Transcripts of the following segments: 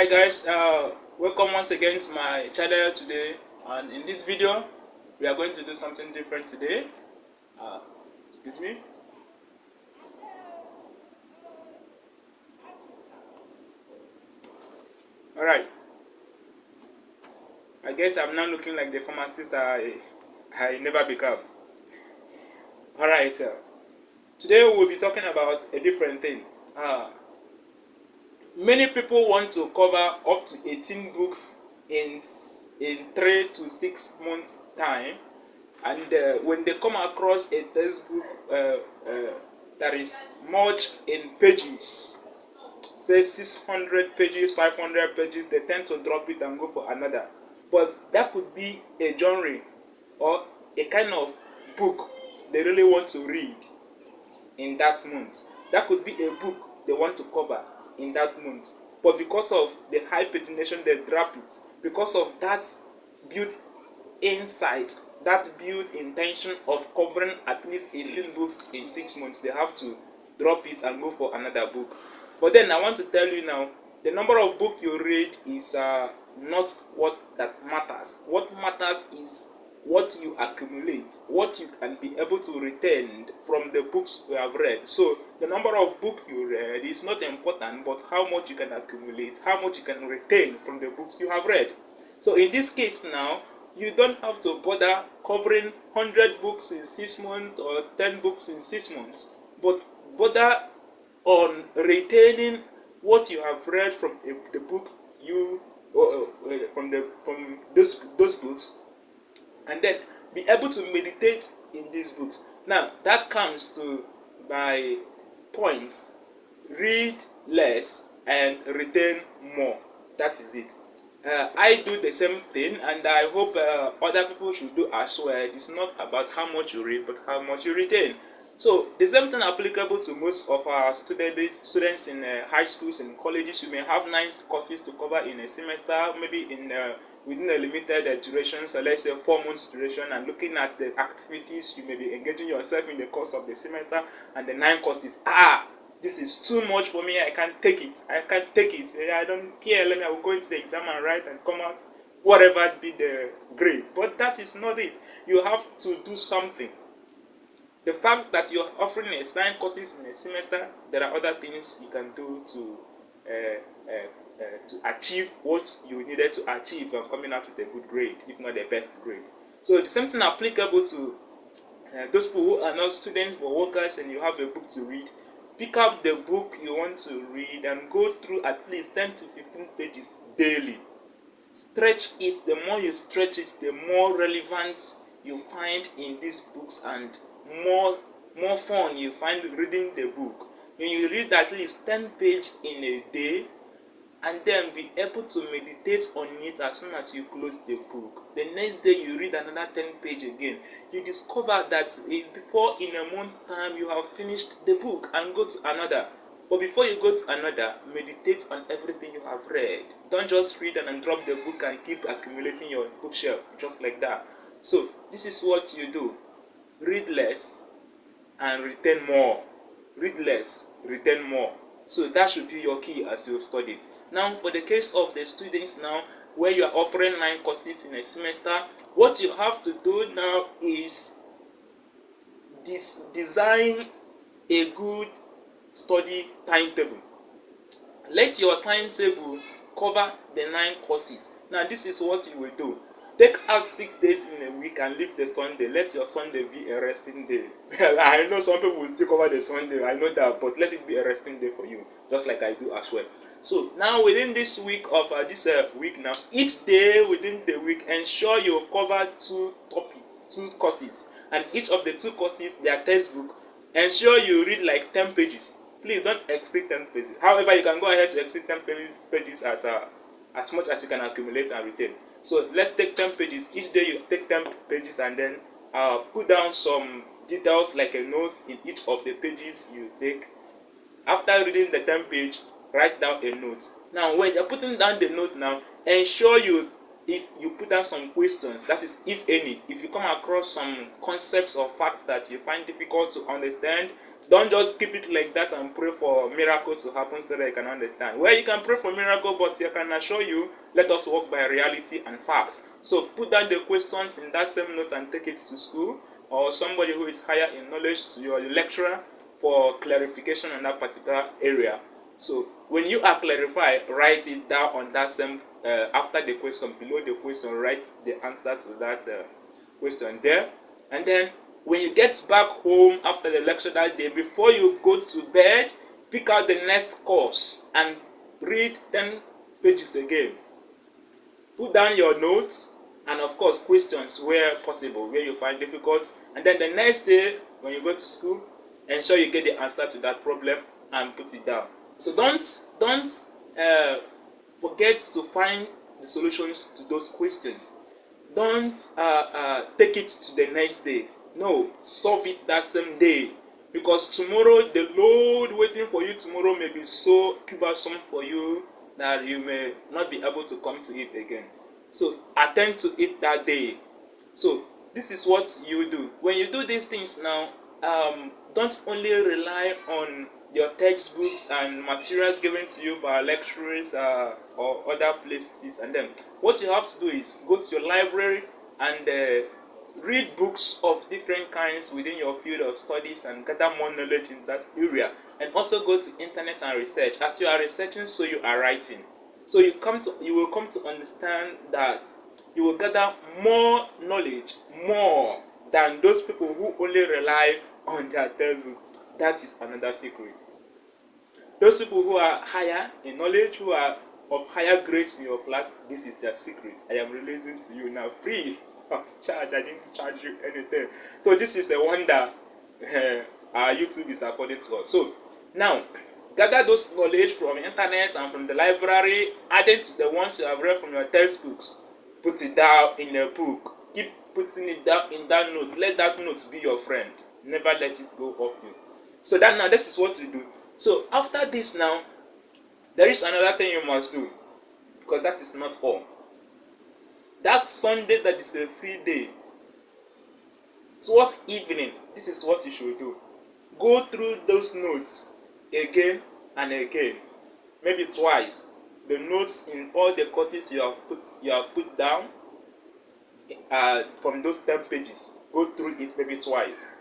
Alright guys, welcome once again to my channel today, and in this video we are going to do something different today. Excuse me. Alright, I guess I'm now looking like the pharmacist I never become. Alright, today we'll be talking about a different thing. Many people want to cover up to 18 books in 3 to 6 months time, and when they come across a textbook that is much in pages, say 600 pages, 500 pages, they tend to drop it and go for another. But that could be a genre or a kind of book they really want to read in that month. That could be a book they want to cover in that month. But because of the high pagination, they drop it. Because of that built insight, that built intention of covering at least 18 books in 6 months, they have to drop it and go for another book. But then I want to tell you now, the number of books you read is not what that matters. What matters is what you accumulate, what you can be able to retain from the books you have read. So the number of books you read is not important, but how much you can accumulate, how much you can retain from the books you have read. So in this case now, you don't have to bother covering 100 books in 6 months or 10 books in 6 months, but bother on retaining what you have read from the book you from those books, and then be able to meditate in these books. Now that comes to my points: read less and retain more. That is it. I do the same thing, and I hope other people should do as well. It's not about how much you read, but how much you retain. So the same thing applicable to most of our students in high schools and colleges. You may have 9 courses to cover in a semester, maybe in within a limited duration, so let's say 4 months duration, and looking at the activities you may be engaging yourself in the course of the semester and the 9 courses. This is too much for me. I can't take it. I don't care. I will go into the exam and write and come out, whatever be the grade. But that is not it. You have to do something. The fact that you're offering 9 courses in a semester, there are other things you can do to achieve what you needed to achieve and coming out with a good grade, if not the best grade. So the same thing applicable to those people who are not students but workers, and you have a book to read. Pick up the book you want to read and go through at least 10 to 15 pages daily. Stretch it. The more you stretch it, the more relevant you find in these books, and more fun you find reading the book. When you read at least 10 pages in a day, and then be able to meditate on it as soon as you close the book. The next day you read another 10 pages again. You discover that before in a month's time you have finished the book and go to another. But before you go to another, meditate on everything you have read. Don't just read and drop the book and keep accumulating your bookshelf just like that. So this is what you do. Read less and retain more. Read less, retain more. So that should be your key as you study. Now for the case of the students now, where you are offering 9 courses in a semester, what you have to do now is design a good study timetable. Let your timetable cover the 9 courses. Now this is what you will do. Take out 6 days in a week and leave the Sunday. Let your Sunday be a resting day. I know some people will still cover the Sunday, I know that, but let it be a resting day for you, just like I do as well. So now within this week of this week now, each day within the week, ensure you cover 2 courses, and each of the 2 courses, their textbook, ensure you read like 10 pages. Please don't exceed 10 pages. However, you can go ahead to exceed 10 pages as much as you can accumulate and retain. So let's take 10 pages. Each day you take 10 pages, and then put down some details like a note in each of the pages you take. After reading the 10 page, write down a note. Now when you're putting down the note now, ensure if you put down some questions, that is if any. If you come across some concepts or facts that you find difficult to understand, Don't just keep it like that and pray for miracle to happen so that you can understand. Well, you can pray for miracle, but I can assure you, let us walk by reality and facts. So put down the questions in that same note and take it to school, or somebody who is higher in knowledge, to your lecturer, for clarification on that particular area. So when you are clarified, write it down on that same, after the question, below the question, write the answer to that question there. And then when you get back home after the lecture that day, before you go to bed, pick out the next course and read 10 pages again. Put down your notes and of course questions where possible, where you find difficult. And then the next day when you go to school, ensure you get the answer to that problem and put it down. So don't forget to find the solutions to those questions. Don't take it to the next day. No, solve it that same day, because tomorrow the load waiting for you tomorrow may be so cumbersome for you that you may not be able to come to it again. So attend to it that day. So this is what you do when you do these things now. Don't only rely on your textbooks and materials given to you by lecturers or other places, and then what you have to do is go to your library and read books of different kinds within your field of studies and gather more knowledge in that area, and also go to internet and research. As you are researching, so you are writing. So you will come to understand that you will gather more knowledge, more than those people who only rely on their textbook. That is another secret. Those people who are higher in knowledge, who are of higher grades in your class, this is their secret. I am releasing to you now, free of charge. I didn't charge you anything. So this is a wonder our YouTube is affording to us. So now, gather those knowledge from internet and from the library, add it to the ones you have read from your textbooks. Put it down in a book. Keep putting it down in that note. Let that note be your friend. Never let it go off you. So that now, this is what we do. So after this now, there is another thing you must do, because that is not all. That Sunday that is a free day, towards evening, this is what you should do. Go through those notes again and again, maybe twice. The notes in all the courses you have put down from those 10 pages. Go through it maybe twice.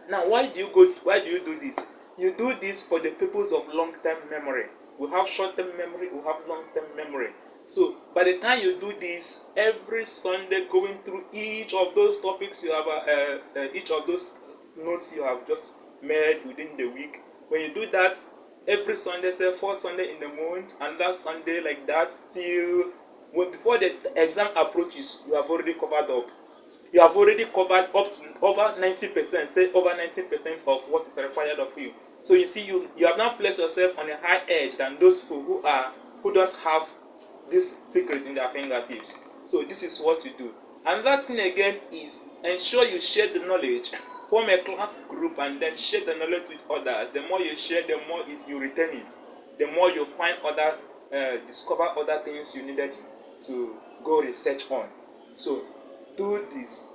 Now, why do you do this? You do this for the purpose of long-term memory. We have short-term memory, we have long-term memory. So by the time you do this every Sunday, going through each of those topics you have, each of those notes you have just made within the week, when you do that every Sunday, say 4 Sunday in the month, and that Sunday like that, till before the exam approaches, you have already covered up. You have already covered up to over 90%, say over 90% of what is required of you. So you see, you have now placed yourself on a high edge than those people who don't have this secret in their fingertips. So this is what you do. And that thing again is ensure you share the knowledge, form a class group, and then share the knowledge with others. The more you share, the more you retain it. The more you find discover other things you needed to go research on. So do this.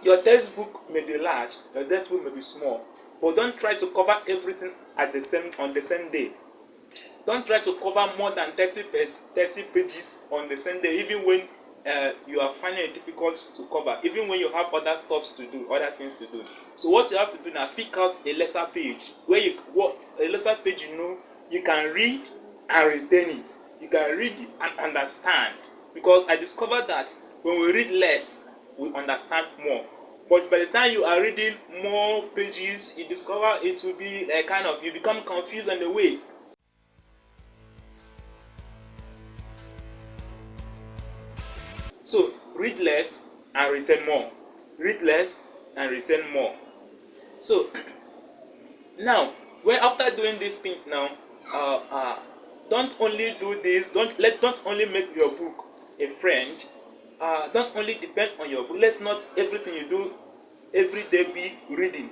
Your textbook may be large, your textbook may be small, but don't try to cover everything on the same day. Don't try to cover more than 30 pages on the same day, even when you are finding it difficult to cover, even when you have other things to do. So what you have to do now, pick out a lesser page you can read and retain it. You can read it and understand, because I discovered that when we read less, we understand more. But by the time you are reading more pages, you discover it will be you become confused on the way. So read less and retain more. Read less and retain more. So now, after doing these things now, don't only do this. Don't only make your book a friend. Don't only depend on your book. Let not everything you do every day be reading.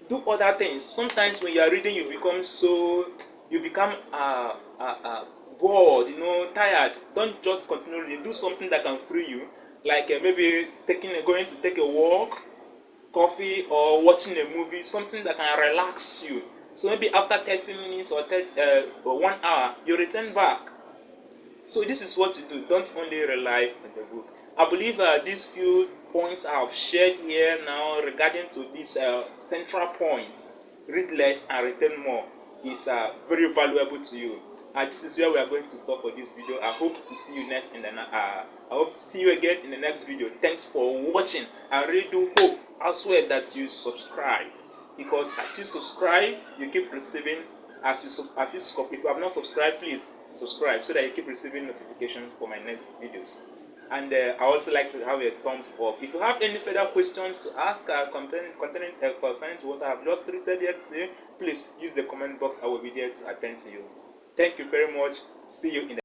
Do other things. Sometimes when you are reading, you become bored, tired. Don't just continue reading. Do something that can free you, like maybe going to take a walk, coffee or watching a movie, something that can relax you. So maybe after 30 minutes or 1 hour, you return back. So this is what to do. Don't only rely on the book. I believe these few points I have shared here now regarding to these central points, read less and return more, is very valuable to you. This is where we are going to stop for this video. I hope to see you next I hope to see you again in the next video. Thanks for watching. I really do hope, I swear, that you subscribe, because as you subscribe, you keep receiving. If you have not subscribed, please subscribe so that you keep receiving notifications for my next videos. And I also like to have a thumbs up. If you have any further questions to ask concerning to what I have just treated here today, please use the comment box. I will be there to attend to you. Thank you very much. See you in the